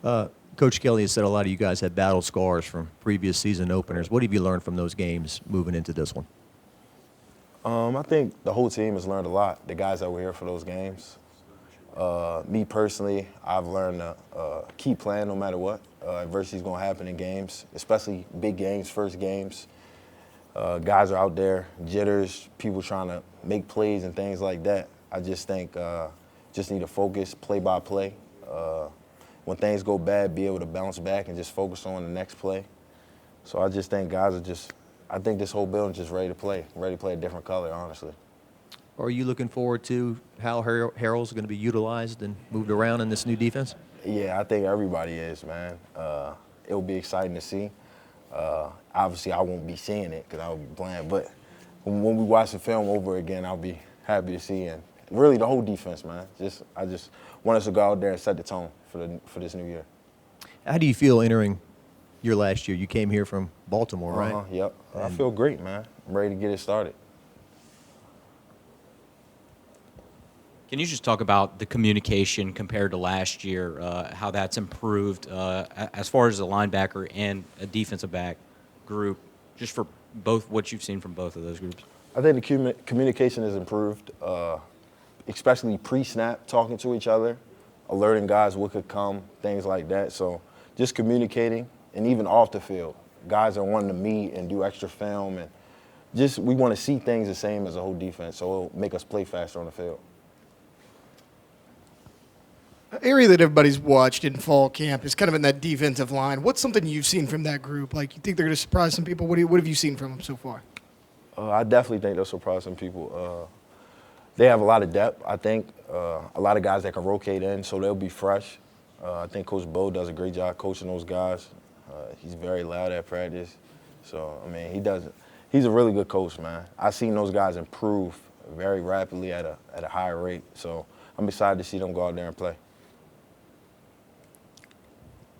Coach Kelly has said a lot of you guys had battle scars from previous season openers. What have you learned from those games moving into this one? I think the whole team has learned a lot, the guys that were here for those games. Me personally, I've learned to keep playing no matter what. Adversity is going to happen in games, especially big games, first games. Guys are out there, jitters, people trying to make plays and things like that. I just think just need to focus play by play. When things go bad, be able to bounce back and just focus on the next play. So I just think guys are just, I think this whole building's just ready to play a different color, honestly. Are you looking forward to how Harrell's going to be utilized and moved around in this new defense? Yeah, I think everybody is, man. It'll be exciting to see. Obviously, I won't be seeing it because I'll be playing, but when we watch the film over again, I'll be happy to see. And really, the whole defense, man. I just want us to go out there and set the tone for this new year. How do you feel entering your last year? You came here from Baltimore, right? Yep. I feel great, man. I'm ready to get it started. Can you just talk about the communication compared to last year, how that's improved as far as a linebacker and a defensive back group, just for both what you've seen from both of those groups? I think the communication has improved, especially pre-snap, talking to each other, alerting guys what could come, things like that. So just communicating, and even off the field, guys are wanting to meet and do extra film, and just we want to see things the same as the whole defense, so it'll make us play faster on the field. Area that everybody's watched in fall camp is kind of in that defensive line. What's something you've seen from that group? Like, you think they're going to surprise some people? What have you seen from them so far? I definitely think they'll surprise some people. They have a lot of depth, I think. A lot of guys that can rotate in, so they'll be fresh. I think Coach Bo does a great job coaching those guys. He's very loud at practice. So, I mean, he's a really good coach, man. I've seen those guys improve very rapidly at a higher rate. So I'm excited to see them go out there and play.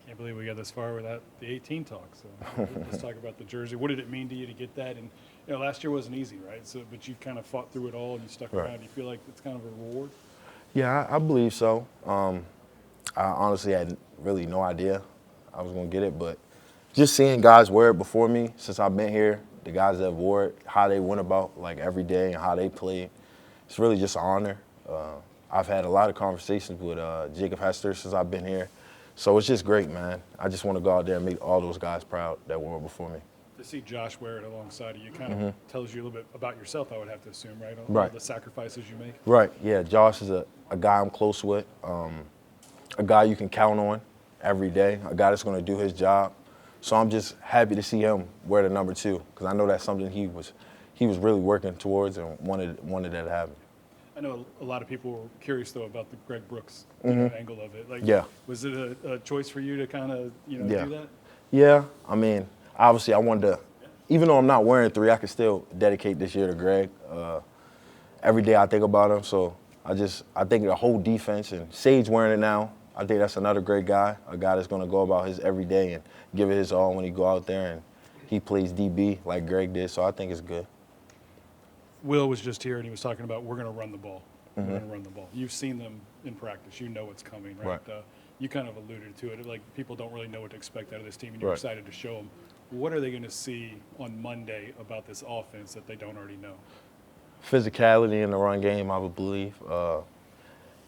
Can't believe we got this far without the 18 talk. So let's talk about the jersey. What did it mean to you to get that? And last year wasn't easy, right? So, but you kind of fought through it all and you stuck around. Do you feel like it's kind of a reward? Yeah, I believe so. I honestly had really no idea I was going to get it, but just seeing guys wear it before me since I've been here, the guys that wore it, how they went about like every day and how they played, it's really just an honor. I've had a lot of conversations with Jacob Hester since I've been here. So it's just great, man. I just want to go out there and make all those guys proud that wore it before me. To see Josh wear it alongside of you kind of tells you a little bit about yourself, I would have to assume, right? Right. All the sacrifices you make. Right, yeah. Josh is a guy I'm close with, a guy you can count on every day, a guy that's going to do his job. So I'm just happy to see him wear the number 2 because I know that's something he was really working towards and wanted that to happen. I know a lot of people were curious, though, about the Greg Brooks angle of it. Like, yeah. Was it a choice for you to kind of, do that? Yeah. I mean, obviously I wanted to, even though I'm not wearing 3, I could still dedicate this year to Greg. Every day I think about him, so I think the whole defense, and Sage wearing it now, I think that's another great guy, a guy that's going to go about his every day and give it his all when he go out there, and he plays DB like Greg did, so I think it's good. Will was just here, and he was talking about we're going to run the ball. We're going to run the ball. You've seen them in practice. You know what's coming, right? You kind of alluded to it. Like, people don't really know what to expect out of this team, and you're excited to show them. What are they going to see on Monday about this offense that they don't already know? Physicality in the run game, I would believe.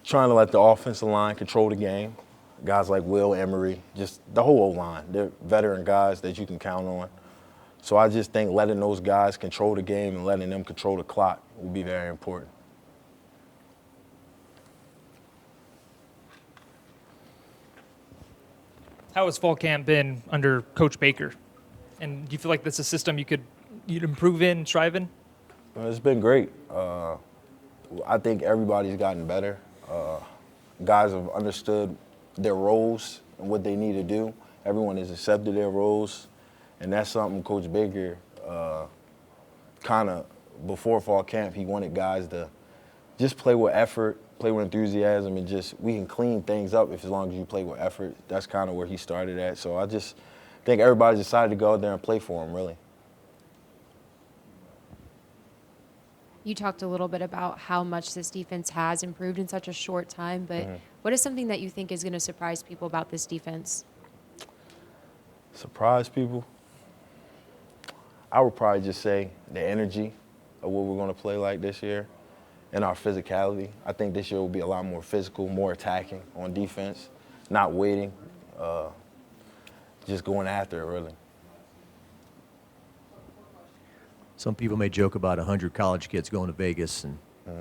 Trying to let the offensive line control the game. Guys like Will, Emery, just the whole O-line. They're veteran guys that you can count on. So I just think letting those guys control the game and letting them control the clock will be very important. How has fall camp been under Coach Baker? And do you feel like that's a system you'd improve in, strive in? It's been great. I think everybody's gotten better. Guys have understood their roles and what they need to do. Everyone has accepted their roles. And that's something Coach Baker kind of, before fall camp, he wanted guys to just play with effort, play with enthusiasm, and just we can clean things up as long as you play with effort. That's kind of where he started at. So I just think everybody decided to go out there and play for him, really. You talked a little bit about how much this defense has improved in such a short time, but What is something that you think is going to surprise people about this defense? Surprise people? I would probably just say the energy of what we're going to play like this year and our physicality. I think this year will be a lot more physical, more attacking on defense, not waiting, just going after it, really. Some people may joke about 100 college kids going to Vegas and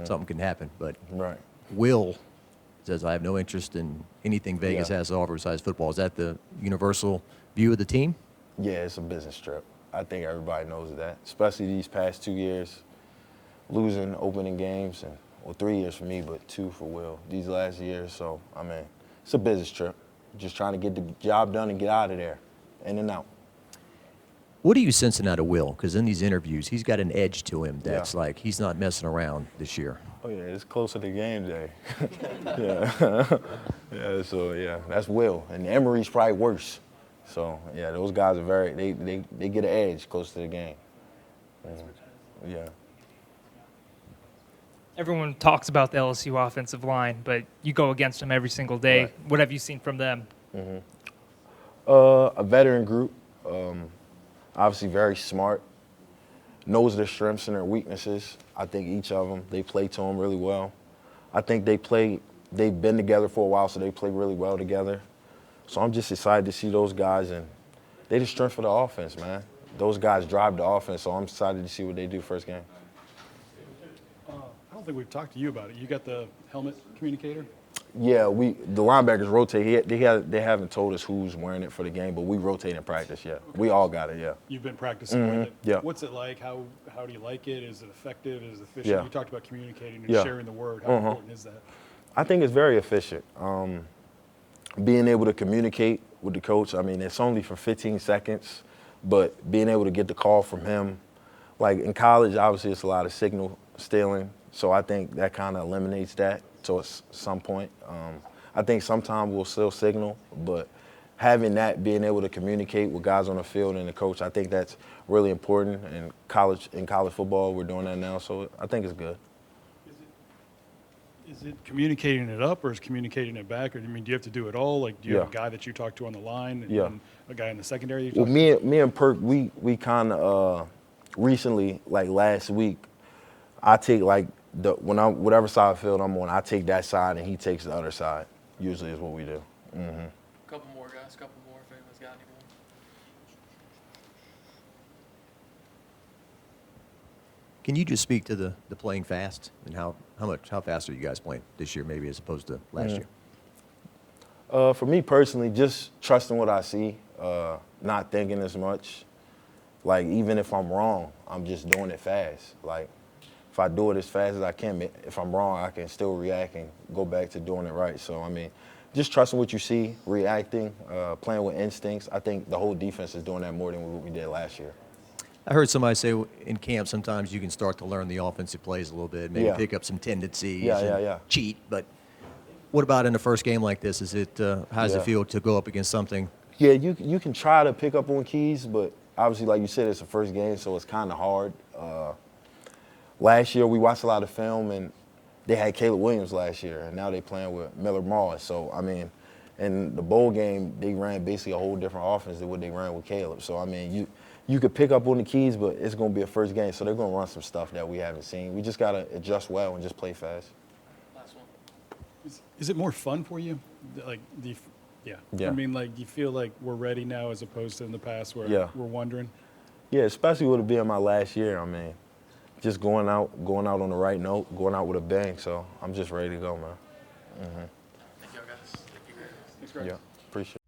something can happen, but Right. Will says, I have no interest in anything Vegas Yeah. has to offer besides football. Is that the universal view of the team? Yeah, it's a business trip. I think everybody knows that, especially these past 2 years, losing opening games, and well, 3 years for me, but 2 for Will, these last years. So, I mean, it's a business trip. Just trying to get the job done and get out of there, in and out. What are you sensing out of Will? Because in these interviews, he's got an edge to him that's Yeah. like he's not messing around this year. Oh, yeah, it's closer to game day. Yeah. Yeah, so, yeah, that's Will. And Emery's probably worse. So, yeah, those guys are they get an edge close to the game. Yeah. Everyone talks about the LSU offensive line, but you go against them every single day. Right. What have you seen from them? A veteran group, obviously very smart, knows their strengths and their weaknesses. I think each of them, they play to them really well. I think they've been together for a while, so they play really well together. So I'm just excited to see those guys, and they the strength for the offense, man. Those guys drive the offense, so I'm excited to see what they do first game. I don't think we've talked to you about it. You got the helmet communicator? Yeah, the linebackers rotate. They haven't told us who's wearing it for the game, but we rotate in practice, yeah. We all got it, yeah. You've been practicing with it. yeah. What's it like? How do you like it? Is it effective? Is it efficient? Yeah. You talked about communicating and Yeah. sharing the word. How important is that? I think it's very efficient. Being able to communicate with the coach, I mean, it's only for 15 seconds, but being able to get the call from him, like in college, obviously it's a lot of signal stealing, so I think that kind of eliminates that to some point. I think sometimes we'll still signal, but having that, being able to communicate with guys on the field and the coach, I think that's really important. In college football, we're doing that now, so I think it's good. Is it communicating it up or is communicating it back? Or, I mean, do you have to do it all? Like, do you have a guy that you talk to on the line and Yeah. a guy in the secondary you Well, talk to? me and Perk, we kind of recently, like last week, I take like whatever side of the field I'm on, I take that side and he takes the other side. Usually is what we do. Couple more guys, couple more if anyone's got any more. Can you just speak to the playing fast and how fast are you guys playing this year maybe as opposed to last year? For me personally, just trusting what I see, not thinking as much. Like, even if I'm wrong, I'm just doing it fast. Like, if I do it as fast as I can, if I'm wrong, I can still react and go back to doing it right. So, I mean, just trusting what you see, reacting, playing with instincts. I think the whole defense is doing that more than what we did last year. I heard somebody say in camp sometimes you can start to learn the offensive plays a little bit, maybe Yeah. pick up some tendencies Yeah. and cheat. But what about in the first game like this? Is it how does it Yeah. feel to go up against something? Yeah, you can try to pick up on keys, but obviously, like you said, it's the first game, so it's kind of hard. Last year, we watched a lot of film, and they had Caleb Williams last year, and now they're playing with Miller Moss. So, I mean, in the bowl game, they ran basically a whole different offense than what they ran with Caleb. So, I mean, you could pick up on the keys, but it's going to be a first game, so they're going to run some stuff that we haven't seen. We just got to adjust well and just play fast. Last one. Is it more fun for you? Like, Yeah. I mean, like, do you feel like we're ready now as opposed to in the past where Yeah. we're wondering? Yeah, especially with it being my last year. I mean, just going out on the right note, going out with a bang. So I'm just ready to go, man. Thank y'all guys. Thank you. Thanks, Greg. Yeah, appreciate it.